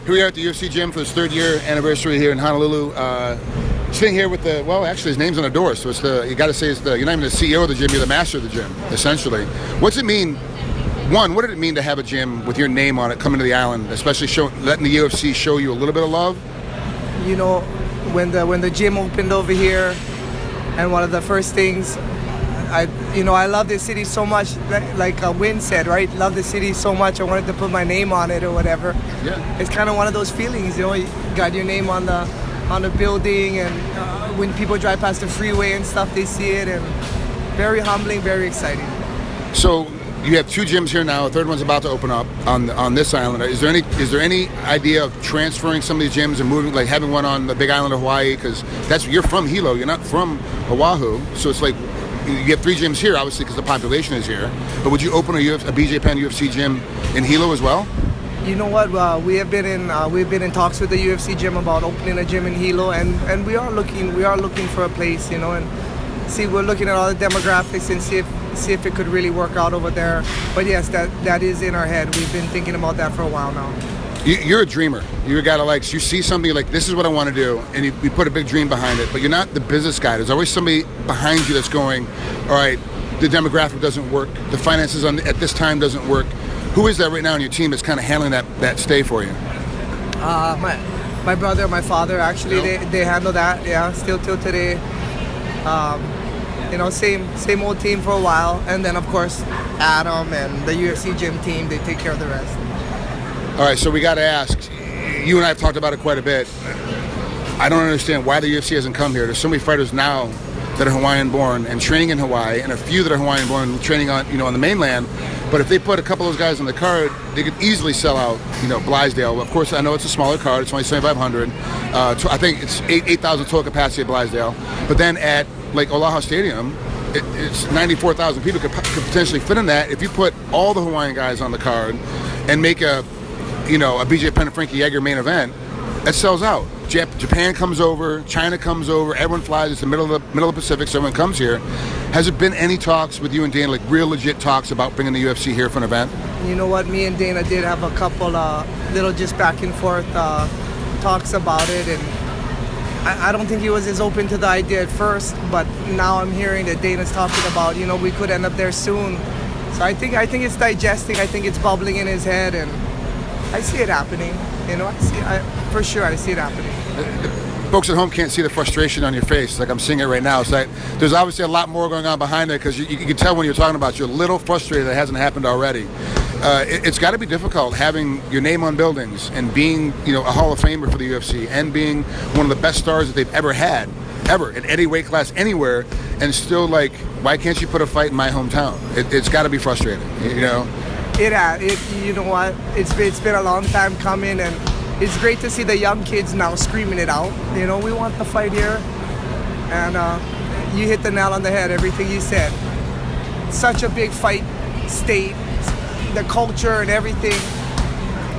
Here we are at the UFC gym for its 3rd year anniversary here in Honolulu. Sitting here with actually his name's on the door, so it's you got to say you're not even the CEO of the gym, you're the master of the gym, essentially. What's it mean? One, what did it mean to have a gym with your name on it coming to the island, especially letting the UFC show you a little bit of love? You know, when the gym opened over here, and one of the first things, I love this city so much, like Win said, right? Love the city so much, I wanted to put my name on it or whatever. Yeah. It's kind of one of those feelings, you got your name on the building, and when people drive past the freeway and stuff, they see it, and very humbling, very exciting. So you have 2 gyms here now. A 3rd one's about to open up on this island. Is there any idea of transferring some of these gyms and moving, like having one on the Big Island of Hawaii? Because you're from Hilo, you're not from Oahu, so it's like you have 3 gyms here, obviously, because the population is here. But would you open a BJ Penn UFC gym in Hilo as well? You know what? We've been in talks with the UFC gym about opening a gym in Hilo, and we are looking for a place, and we're looking at all the demographics and see if it could really work out over there. But yes, that is in our head. We've been thinking about that for a while now. You're a dreamer. You're a guy that you see something like, this is what I want to do, and you put a big dream behind it, but you're not the business guy. There's always somebody behind you that's going, all right, the demographic doesn't work, the finances at this time doesn't work. Who is that right now on your team that's kind of handling that stay for you? My brother, my father, actually, they handle that, yeah, still till today. Same old team for a while, and then of course Adam and the UFC gym team, they take care of the rest. All right, so we got to ask, you and I have talked about it quite a bit. I don't understand why the UFC hasn't come here. There's so many fighters now that are Hawaiian born and training in Hawaii, and a few that are Hawaiian born training on the mainland. But if they put a couple of those guys on the card, they could easily sell out, Blaisdell. Of course, I know it's a smaller card. It's only 7,500. I think it's 8,000 total capacity at Blaisdell. But then at Oahu Stadium, it's 94,000 people could potentially fit in that. If you put all the Hawaiian guys on the card and make a BJ Penn and Frankie Yeager main event, it sells out. Japan comes over, China comes over, everyone flies. It's the middle of the Pacific, so everyone comes here. Has there been any talks with you and Dana, real legit talks about bringing the UFC here for an event? You know what? Me and Dana did have a couple little just back and forth talks about it, and I don't think he was as open to the idea at first, but now I'm hearing that Dana's talking about, we could end up there soon. So I think it's digesting. I think it's bubbling in his head, and I see it happening. For sure I see it happening. Folks at home can't see the frustration on your face, like I'm seeing it right now. It's like there's obviously a lot more going on behind there, because you can tell when you're talking about, you're a little frustrated that it hasn't happened already. It's got to be difficult having your name on buildings and being a Hall of Famer for the UFC and being one of the best stars that they've ever had, in any weight class, anywhere, and still why can't you put a fight in my hometown? It's got to be frustrating, You know what? It's been a long time coming, and it's great to see the young kids now screaming it out. We want the fight here, and you hit the nail on the head. Everything you said. Such a big fight state, the culture and everything.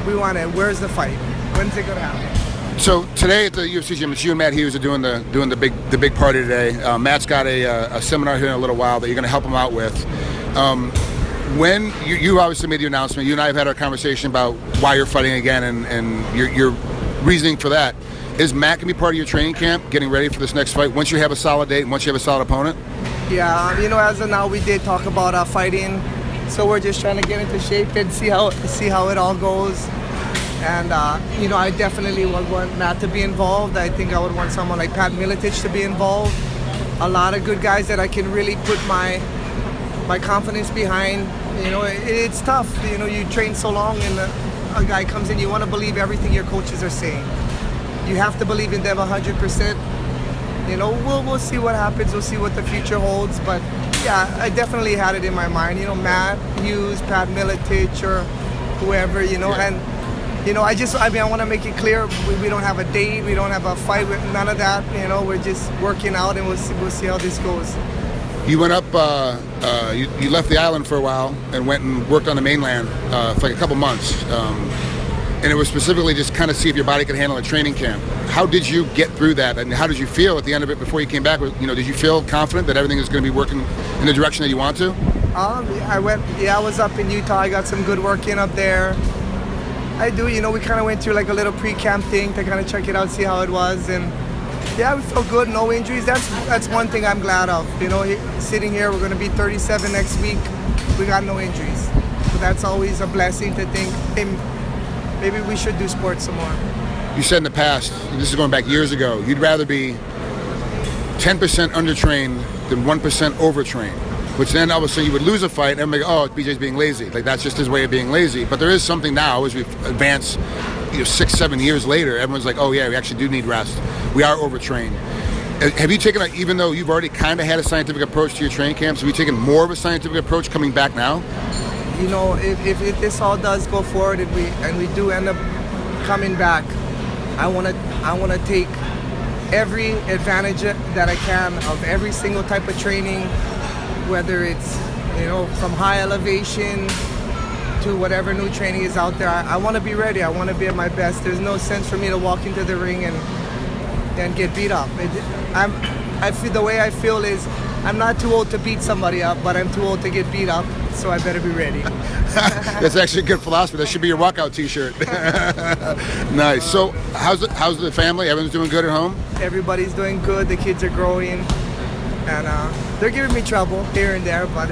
We want it. Where's the fight? When's it gonna happen? So today at the UFC gym, it's you and Matt Hughes are doing the big party today. Matt's got a seminar here in a little while that you're going to help him out with. When you obviously made the announcement, you and I have had our conversation about why you're fighting again and your reasoning for that. Is Matt going to be part of your training camp, getting ready for this next fight, once you have a solid date and once you have a solid opponent? Yeah, as of now, we did talk about fighting, so we're just trying to get into shape and see how it all goes. And I definitely would want Matt to be involved. I think I would want someone like Pat Miletich to be involved. A lot of good guys that I can really put my confidence behind. It's tough. You train so long, and a guy comes in, you want to believe everything your coaches are saying. You have to believe in them 100%. We'll see what happens. We'll see what the future holds. But yeah, I definitely had it in my mind. Matt Hughes, Pat Miletich, or whoever. Yeah. And I want to make it clear, we don't have a date, we don't have a fight, with none of that. We're just working out, and we'll see how this goes. You went up, you left the island for a while and went and worked on the mainland for a couple months. And it was specifically just kind of see if your body could handle a training camp. How did you get through that, and how did you feel at the end of it before you came back? Did you feel confident that everything is going to be working in the direction that you want to? I was up in Utah. I got some good work in up there. I do. You know, we kind of went through like a little pre-camp thing to kind of check it out, see how it was, and yeah, we felt good. No injuries. That's one thing I'm glad of. You know, sitting here, we're going to be 37 next week. We got no injuries. So that's always a blessing to think, hey, maybe we should do sports some more. You said in the past, and this is going back years ago, you'd rather be 10% undertrained than 1% overtrained. Which then all of a sudden you would lose a fight and everybody go, oh, BJ's being lazy. Like that's just his way of being lazy. But there is something now as we advance, 6-7 years later, everyone's like, oh yeah, we actually do need rest. We are overtrained. Have you taken, even though you've already kind of had a scientific approach to your training camps, have you taken more of a scientific approach coming back now? You know, if this all does go forward and we do end up coming back, I want to take every advantage that I can of every single type of training, whether it's, from high elevation to whatever new training is out there. I want to be ready. I want to be at my best. There's no sense for me to walk into the ring and get beat up. I feel the way I feel is I'm not too old to beat somebody up, but I'm too old to get beat up, so I better be ready. That's actually a good philosophy. That should be your walkout T-shirt. Nice. So how's the family? Everyone's doing good at home? Everybody's doing good. The kids are growing, and they're giving me trouble here and there, but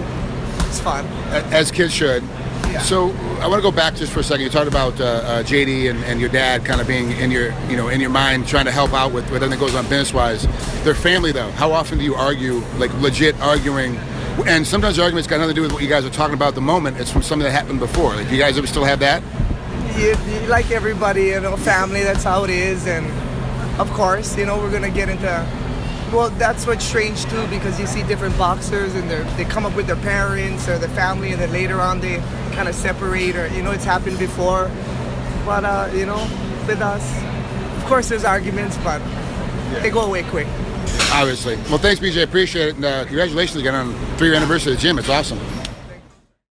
it's fun. As kids should. Yeah. So I want to go back just for a second. You talked about JD and your dad kind of being in your mind, trying to help out with everything that goes on business-wise. Their family, though, how often do you argue, like legit arguing? And sometimes the argument's got nothing to do with what you guys are talking about at the moment. It's from something that happened before. Like, do you guys ever still have that? You like everybody, family, that's how it is. And of course, we're going to get into, well, that's what's strange too, because you see different boxers and they come up with their parents or their family, and then later on they kind of separate, or, it's happened before. But, with us, of course there's arguments, but they go away quick. Obviously. Well, thanks, BJ. Appreciate it. And congratulations again on 3-year anniversary of the gym. It's awesome.